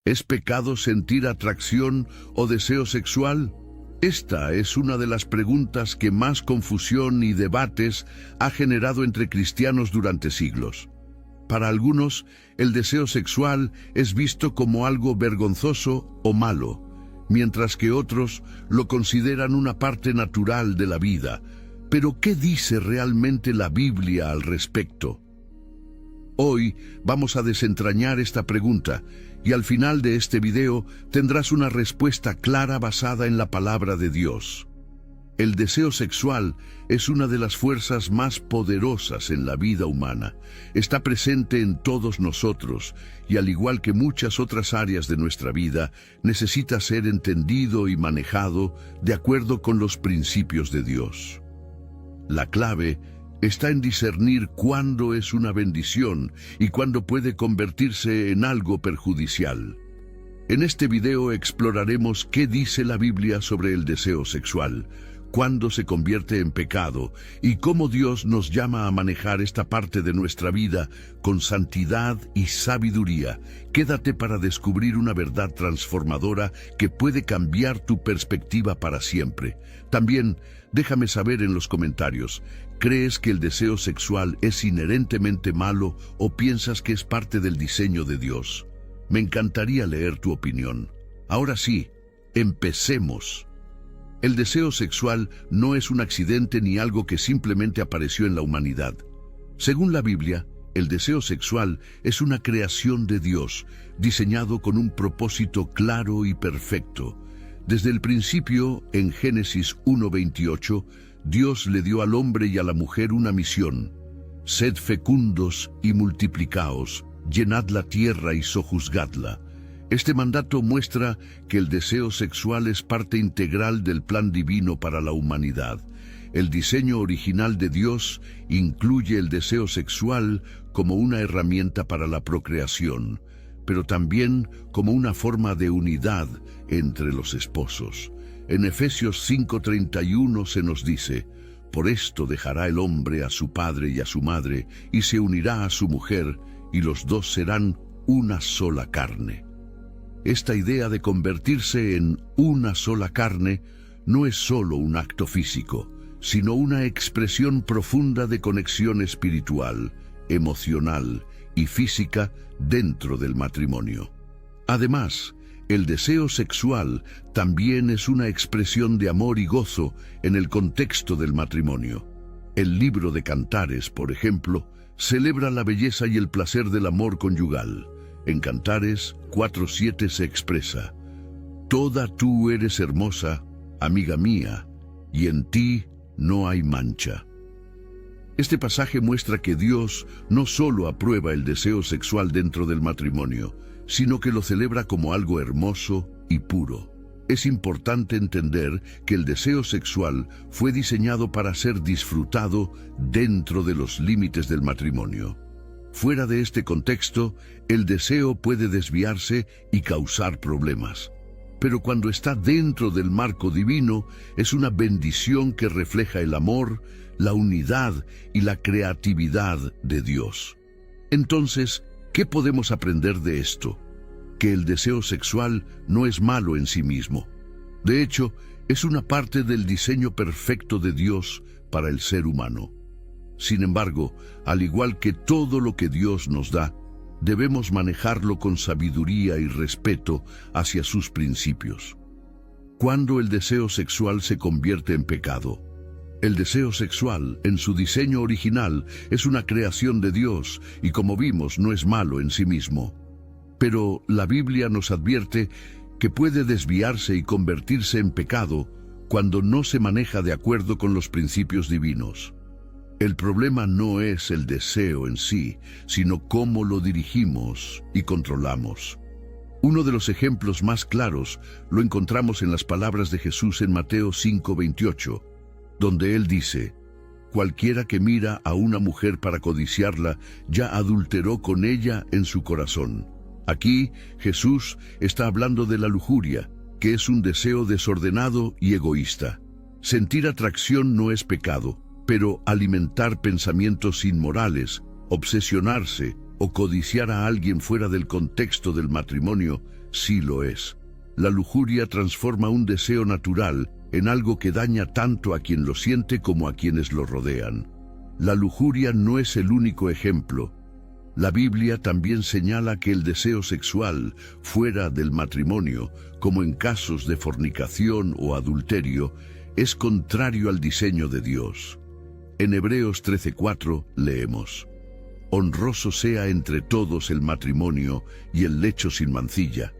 ¿Es pecado sentir atracción o deseo sexual? Esta es una de las preguntas que más confusión y debates ha generado entre cristianos durante siglos. Para algunos, el deseo sexual es visto como algo vergonzoso o malo, mientras que otros lo consideran una parte natural de la vida. Pero, ¿qué dice realmente la Biblia al respecto? Hoy vamos a desentrañar esta pregunta y al final de este video tendrás una respuesta clara basada en la palabra de Dios. El deseo sexual es una de las fuerzas más poderosas en la vida humana. Está presente en todos nosotros y, al igual que muchas otras áreas de nuestra vida, necesita ser entendido y manejado de acuerdo con los principios de Dios. La clave está en discernir cuándo es una bendición y cuándo puede convertirse en algo perjudicial. En este video exploraremos qué dice la Biblia sobre el deseo sexual, cuándo se convierte en pecado y cómo Dios nos llama a manejar esta parte de nuestra vida con santidad y sabiduría. Quédate para descubrir una verdad transformadora que puede cambiar tu perspectiva para siempre. También, déjame saber en los comentarios, ¿crees que el deseo sexual es inherentemente malo o piensas que es parte del diseño de Dios? Me encantaría leer tu opinión. Ahora sí, empecemos. El deseo sexual no es un accidente ni algo que simplemente apareció en la humanidad. Según la Biblia, el deseo sexual es una creación de Dios, diseñado con un propósito claro y perfecto. Desde el principio, en Génesis 1:28, Dios le dio al hombre y a la mujer una misión: sed fecundos y multiplicaos, llenad la tierra y sojuzgadla. Este mandato muestra que el deseo sexual es parte integral del plan divino para la humanidad. El diseño original de Dios incluye el deseo sexual como una herramienta para la procreación, pero también como una forma de unidad entre los esposos. En Efesios 5:31 se nos dice: por esto dejará el hombre a su padre y a su madre, y se unirá a su mujer, y los dos serán una sola carne. Esta idea de convertirse en una sola carne no es solo un acto físico, sino una expresión profunda de conexión espiritual, emocional y física dentro del matrimonio. Además, el deseo sexual también es una expresión de amor y gozo en el contexto del matrimonio. El libro de Cantares, por ejemplo, celebra la belleza y el placer del amor conyugal. En Cantares 4:7 se expresa: toda tú eres hermosa, amiga mía, y en ti no hay mancha. Este pasaje muestra que Dios no solo aprueba el deseo sexual dentro del matrimonio, sino que lo celebra como algo hermoso y puro. Es importante entender que el deseo sexual fue diseñado para ser disfrutado dentro de los límites del matrimonio. Fuera de este contexto, el deseo puede desviarse y causar problemas. Pero cuando está dentro del marco divino, es una bendición que refleja el amor, la unidad y la creatividad de Dios. Entonces, ¿qué podemos aprender de esto? Que el deseo sexual no es malo en sí mismo. De hecho, es una parte del diseño perfecto de Dios para el ser humano. Sin embargo, al igual que todo lo que Dios nos da, debemos manejarlo con sabiduría y respeto hacia sus principios. ¿Cuándo el deseo sexual se convierte en pecado? El deseo sexual, en su diseño original, es una creación de Dios y, como vimos, no es malo en sí mismo. Pero la Biblia nos advierte que puede desviarse y convertirse en pecado cuando no se maneja de acuerdo con los principios divinos. El problema no es el deseo en sí, sino cómo lo dirigimos y controlamos. Uno de los ejemplos más claros lo encontramos en las palabras de Jesús en Mateo 5:28, donde Él dice: cualquiera que mira a una mujer para codiciarla, ya adulteró con ella en su corazón. Aquí Jesús está hablando de la lujuria, que es un deseo desordenado y egoísta. Sentir atracción no es pecado, pero alimentar pensamientos inmorales, obsesionarse o codiciar a alguien fuera del contexto del matrimonio sí lo es. La lujuria transforma un deseo natural en algo que daña tanto a quien lo siente como a quienes lo rodean. La lujuria no es el único ejemplo. La Biblia también señala que el deseo sexual fuera del matrimonio, como en casos de fornicación o adulterio, es contrario al diseño de Dios. En Hebreos 13:4 leemos: «Honroso sea entre todos el matrimonio y el lecho sin mancilla,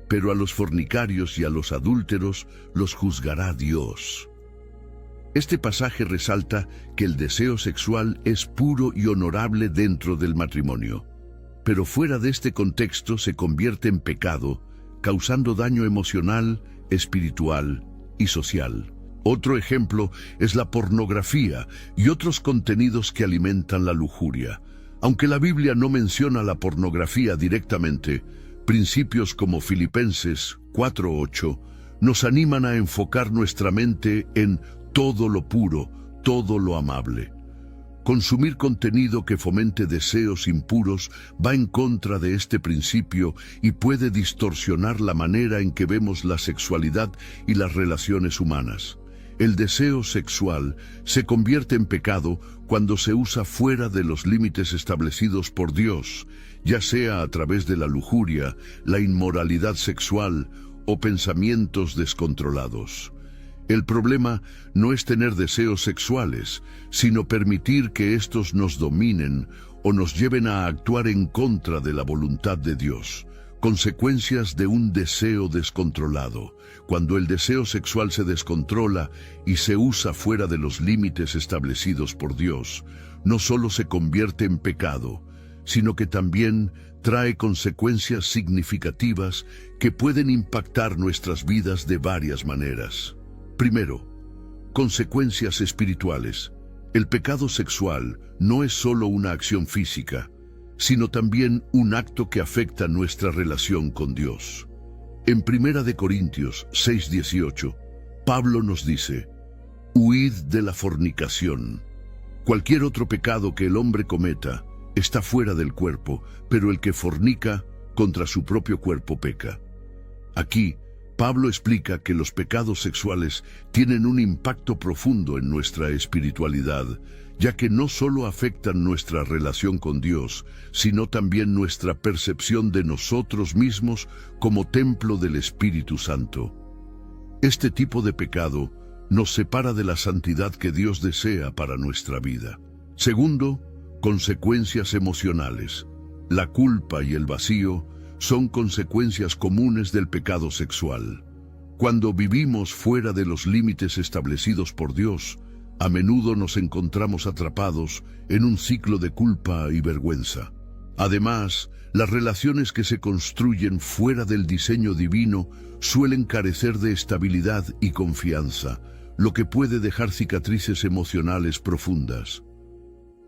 pero a los fornicarios y a los adúlteros los juzgará Dios». Este pasaje resalta que el deseo sexual es puro y honorable dentro del matrimonio, pero fuera de este contexto se convierte en pecado, causando daño emocional, espiritual y social. Otro ejemplo es la pornografía y otros contenidos que alimentan la lujuria. Aunque la Biblia no menciona la pornografía directamente, principios como Filipenses 4:8 nos animan a enfocar nuestra mente en todo lo puro, todo lo amable. Consumir contenido que fomente deseos impuros va en contra de este principio y puede distorsionar la manera en que vemos la sexualidad y las relaciones humanas. El deseo sexual se convierte en pecado cuando se usa fuera de los límites establecidos por Dios, ya sea a través de la lujuria, la inmoralidad sexual o pensamientos descontrolados. El problema no es tener deseos sexuales, sino permitir que estos nos dominen o nos lleven a actuar en contra de la voluntad de Dios. Consecuencias de un deseo descontrolado. Cuando el deseo sexual se descontrola y se usa fuera de los límites establecidos por Dios, no solo se convierte en pecado, sino que también trae consecuencias significativas que pueden impactar nuestras vidas de varias maneras. Primero, consecuencias espirituales. El pecado sexual no es solo una acción física, sino también un acto que afecta nuestra relación con Dios. En 1 Corintios 6:18, Pablo nos dice: «Huid de la fornicación». Cualquier otro pecado que el hombre cometa está fuera del cuerpo, pero el que fornica contra su propio cuerpo peca. Aquí, Pablo explica que los pecados sexuales tienen un impacto profundo en nuestra espiritualidad, ya que no solo afectan nuestra relación con Dios, sino también nuestra percepción de nosotros mismos como templo del Espíritu Santo. Este tipo de pecado nos separa de la santidad que Dios desea para nuestra vida. Segundo, consecuencias emocionales. La culpa y el vacío son consecuencias comunes del pecado sexual. Cuando vivimos fuera de los límites establecidos por Dios, a menudo nos encontramos atrapados en un ciclo de culpa y vergüenza. Además, las relaciones que se construyen fuera del diseño divino suelen carecer de estabilidad y confianza, lo que puede dejar cicatrices emocionales profundas.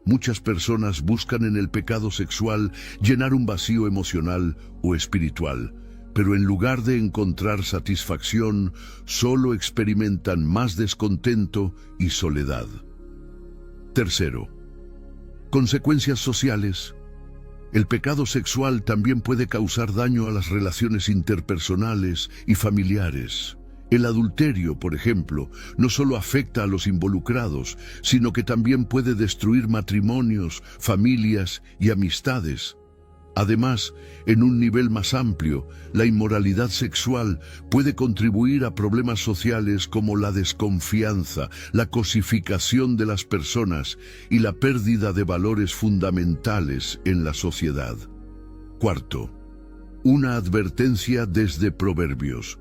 Muchas personas buscan en el pecado sexual llenar un vacío emocional o espiritual, pero en lugar de encontrar satisfacción, solo experimentan más descontento y soledad. Tercero, consecuencias sociales. El pecado sexual también puede causar daño a las relaciones interpersonales y familiares. El adulterio, por ejemplo, no solo afecta a los involucrados, sino que también puede destruir matrimonios, familias y amistades. Además, en un nivel más amplio, la inmoralidad sexual puede contribuir a problemas sociales como la desconfianza, la cosificación de las personas y la pérdida de valores fundamentales en la sociedad. Cuarto, una advertencia desde Proverbios.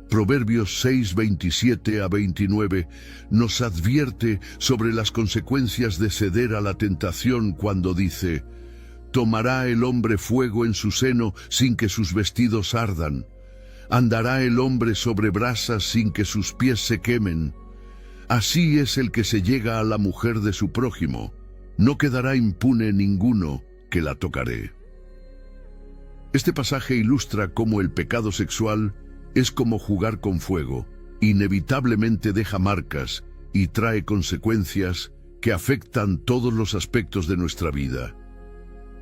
Proverbios 6:27-29 nos advierte sobre las consecuencias de ceder a la tentación cuando dice: «Tomará el hombre fuego en su seno sin que sus vestidos ardan. Andará el hombre sobre brasas sin que sus pies se quemen. Así es el que se llega a la mujer de su prójimo. No quedará impune ninguno que la tocaré». Este pasaje ilustra cómo el pecado sexual es como jugar con fuego, inevitablemente deja marcas y trae consecuencias que afectan todos los aspectos de nuestra vida.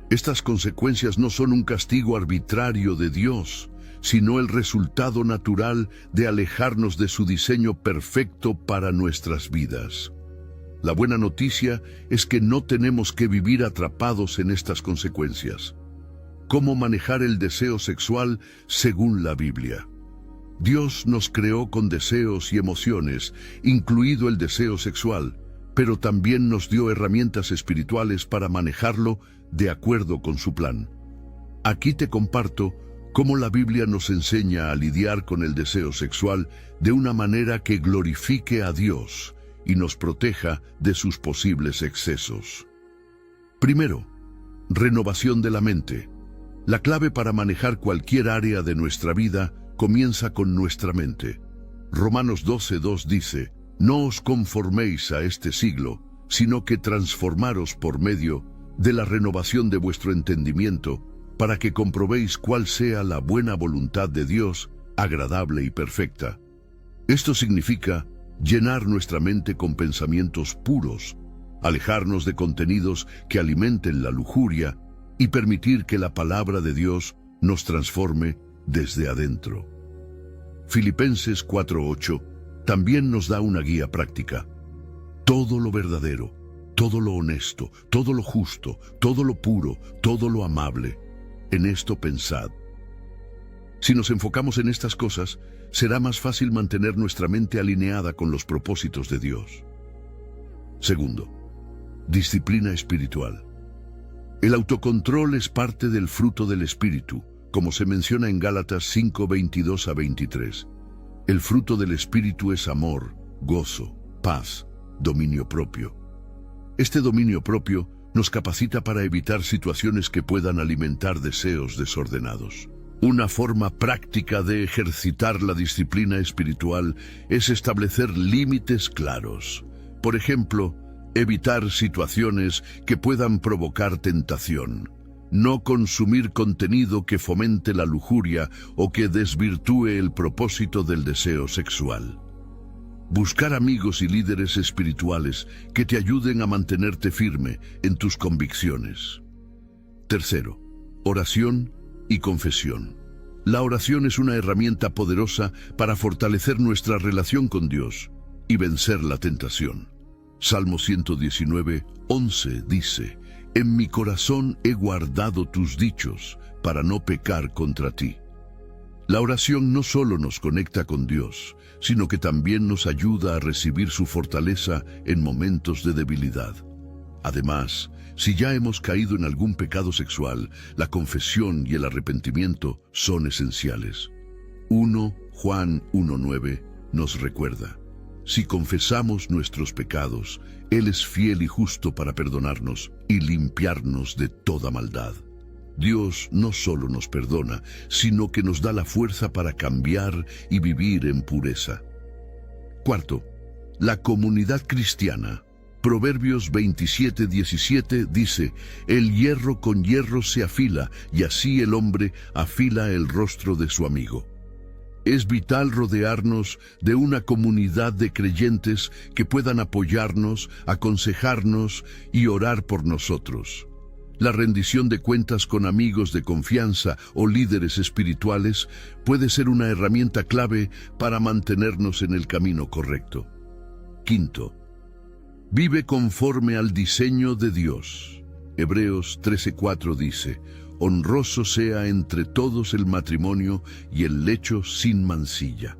Estas consecuencias no son un castigo arbitrario de Dios, sino el resultado natural de alejarnos de su diseño perfecto para nuestras vidas. La buena noticia es que no tenemos que vivir atrapados en estas consecuencias. ¿Cómo manejar el deseo sexual según la Biblia? Dios nos creó con deseos y emociones, incluido el deseo sexual, pero también nos dio herramientas espirituales para manejarlo de acuerdo con su plan. Aquí te comparto cómo la Biblia nos enseña a lidiar con el deseo sexual de una manera que glorifique a Dios y nos proteja de sus posibles excesos. Primero, renovación de la mente. La clave para manejar cualquier área de nuestra vida comienza con nuestra mente. Romanos 12:2 dice: no os conforméis a este siglo, sino que transformaros por medio de la renovación de vuestro entendimiento, para que comprobéis cuál sea la buena voluntad de Dios, agradable y perfecta. Esto significa llenar nuestra mente con pensamientos puros, alejarnos de contenidos que alimenten la lujuria y permitir que la palabra de Dios nos transforme desde adentro. Filipenses 4:8 también nos da una guía práctica. Todo lo verdadero, todo lo honesto, todo lo justo, todo lo puro, todo lo amable, en esto pensad. Si nos enfocamos en estas cosas, será más fácil mantener nuestra mente alineada con los propósitos de Dios. Segundo, disciplina espiritual. El autocontrol es parte del fruto del Espíritu, como se menciona en Gálatas 5:22-23. El fruto del Espíritu es amor, gozo, paz, dominio propio. Este dominio propio nos capacita para evitar situaciones que puedan alimentar deseos desordenados. Una forma práctica de ejercitar la disciplina espiritual es establecer límites claros. Por ejemplo, evitar situaciones que puedan provocar tentación. No consumir contenido que fomente la lujuria o que desvirtúe el propósito del deseo sexual. Buscar amigos y líderes espirituales que te ayuden a mantenerte firme en tus convicciones. Tercero, oración y confesión. La oración es una herramienta poderosa para fortalecer nuestra relación con Dios y vencer la tentación. Salmo 119:11 dice: en mi corazón he guardado tus dichos para no pecar contra ti. La oración no solo nos conecta con Dios, sino que también nos ayuda a recibir su fortaleza en momentos de debilidad. Además, si ya hemos caído en algún pecado sexual, la confesión y el arrepentimiento son esenciales. 1 Juan 1:9 nos recuerda: si confesamos nuestros pecados, Él es fiel y justo para perdonarnos y limpiarnos de toda maldad. Dios no solo nos perdona, sino que nos da la fuerza para cambiar y vivir en pureza. Cuarto, la comunidad cristiana. Proverbios 27:17 dice: el hierro con hierro se afila, y así el hombre afila el rostro de su amigo. Es vital rodearnos de una comunidad de creyentes que puedan apoyarnos, aconsejarnos y orar por nosotros. La rendición de cuentas con amigos de confianza o líderes espirituales puede ser una herramienta clave para mantenernos en el camino correcto. Quinto, vive conforme al diseño de Dios. Hebreos 13:4 dice: honroso sea entre todos el matrimonio y el lecho sin mancilla.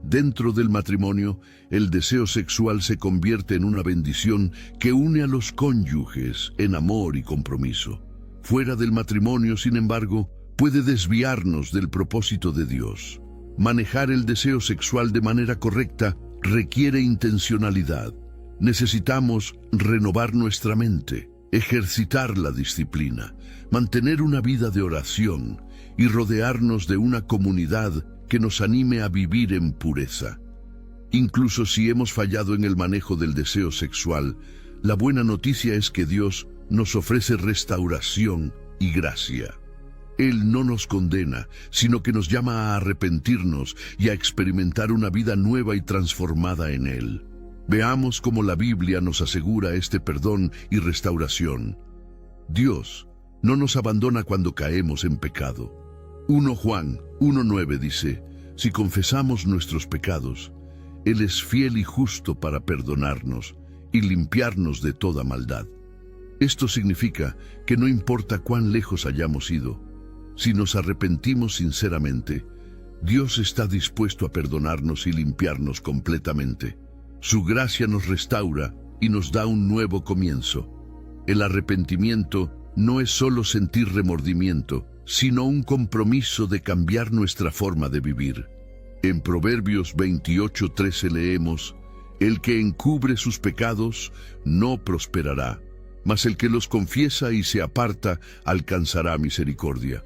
Dentro del matrimonio, el deseo sexual se convierte en una bendición que une a los cónyuges en amor y compromiso. Fuera del matrimonio, sin embargo, puede desviarnos del propósito de Dios. Manejar el deseo sexual de manera correcta requiere intencionalidad. Necesitamos renovar nuestra mente, ejercitar la disciplina, mantener una vida de oración y rodearnos de una comunidad que nos anime a vivir en pureza. Incluso si hemos fallado en el manejo del deseo sexual, la buena noticia es que Dios nos ofrece restauración y gracia. Él no nos condena, sino que nos llama a arrepentirnos y a experimentar una vida nueva y transformada en Él. Veamos cómo la Biblia nos asegura este perdón y restauración. Dios no nos abandona cuando caemos en pecado. 1 Juan 1:9 dice, si confesamos nuestros pecados, Él es fiel y justo para perdonarnos y limpiarnos de toda maldad. Esto significa que no importa cuán lejos hayamos ido, si nos arrepentimos sinceramente, Dios está dispuesto a perdonarnos y limpiarnos completamente. Su gracia nos restaura y nos da un nuevo comienzo. El arrepentimiento no es solo sentir remordimiento, sino un compromiso de cambiar nuestra forma de vivir. En Proverbios 28:13 leemos, el que encubre sus pecados no prosperará, mas el que los confiesa y se aparta alcanzará misericordia.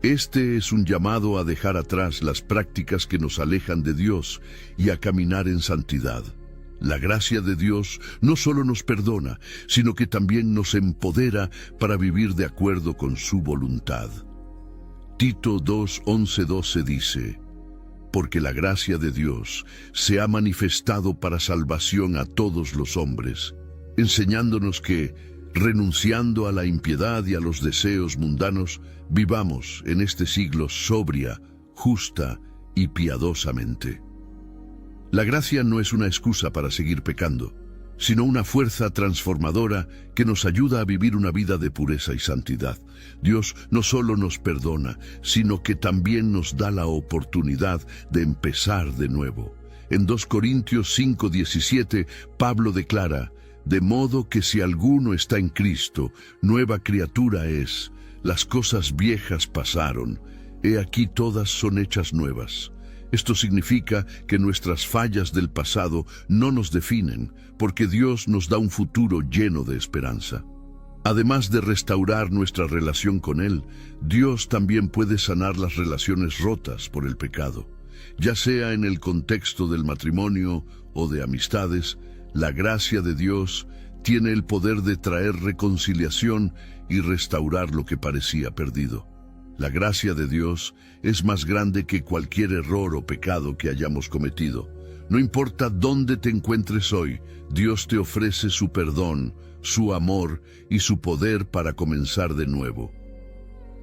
Este es un llamado a dejar atrás las prácticas que nos alejan de Dios y a caminar en santidad. La gracia de Dios no solo nos perdona, sino que también nos empodera para vivir de acuerdo con su voluntad. Tito 2:11-12 dice, porque la gracia de Dios se ha manifestado para salvación a todos los hombres, enseñándonos que, renunciando a la impiedad y a los deseos mundanos, vivamos en este siglo sobria, justa y piadosamente. La gracia no es una excusa para seguir pecando, sino una fuerza transformadora que nos ayuda a vivir una vida de pureza y santidad. Dios no solo nos perdona, sino que también nos da la oportunidad de empezar de nuevo. En 2 Corintios 5:17, Pablo declara, de modo que si alguno está en Cristo, nueva criatura es, las cosas viejas pasaron, he aquí todas son hechas nuevas. Esto significa que nuestras fallas del pasado no nos definen, porque Dios nos da un futuro lleno de esperanza. Además de restaurar nuestra relación con Él, Dios también puede sanar las relaciones rotas por el pecado. Ya sea en el contexto del matrimonio o de amistades, la gracia de Dios tiene el poder de traer reconciliación y restaurar lo que parecía perdido. La gracia de Dios es más grande que cualquier error o pecado que hayamos cometido. No importa dónde te encuentres hoy, Dios te ofrece su perdón, su amor y su poder para comenzar de nuevo.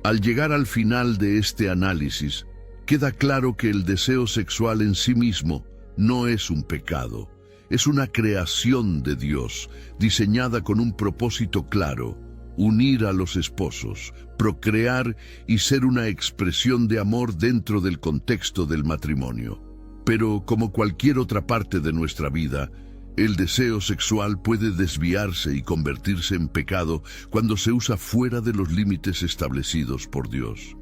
Al llegar al final de este análisis, queda claro que el deseo sexual en sí mismo no es un pecado. Es una creación de Dios, diseñada con un propósito claro: unir a los esposos, procrear y ser una expresión de amor dentro del contexto del matrimonio. Pero como cualquier otra parte de nuestra vida, el deseo sexual puede desviarse y convertirse en pecado cuando se usa fuera de los límites establecidos por Dios.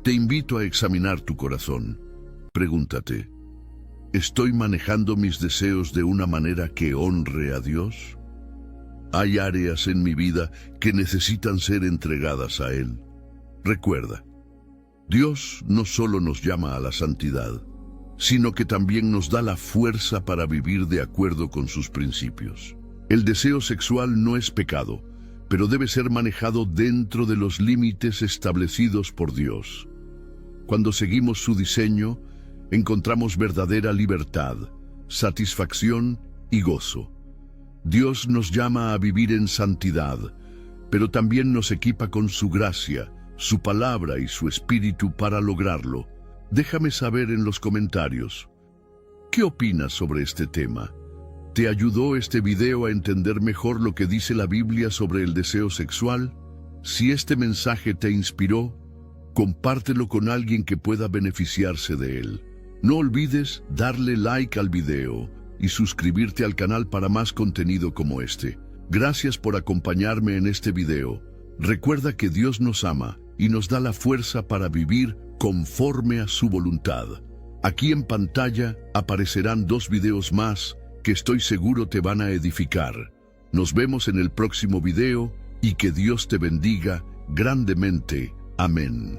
Te invito a examinar tu corazón. Pregúntate, ¿estoy manejando mis deseos de una manera que honre a Dios? Hay áreas en mi vida que necesitan ser entregadas a Él. Recuerda, Dios no solo nos llama a la santidad, sino que también nos da la fuerza para vivir de acuerdo con sus principios. El deseo sexual no es pecado, pero debe ser manejado dentro de los límites establecidos por Dios. Cuando seguimos su diseño, encontramos verdadera libertad, satisfacción y gozo. Dios nos llama a vivir en santidad, pero también nos equipa con su gracia, su palabra y su espíritu para lograrlo. Déjame saber en los comentarios, ¿qué opinas sobre este tema? ¿Te ayudó este video a entender mejor lo que dice la Biblia sobre el deseo sexual? Si este mensaje te inspiró, compártelo con alguien que pueda beneficiarse de él. No olvides darle like al video y suscribirte al canal para más contenido como este. Gracias por acompañarme en este video. Recuerda que Dios nos ama y nos da la fuerza para vivir conforme a su voluntad. Aquí en pantalla aparecerán 2 videos más que estoy seguro te van a edificar. Nos vemos en el próximo video y que Dios te bendiga grandemente. Amén.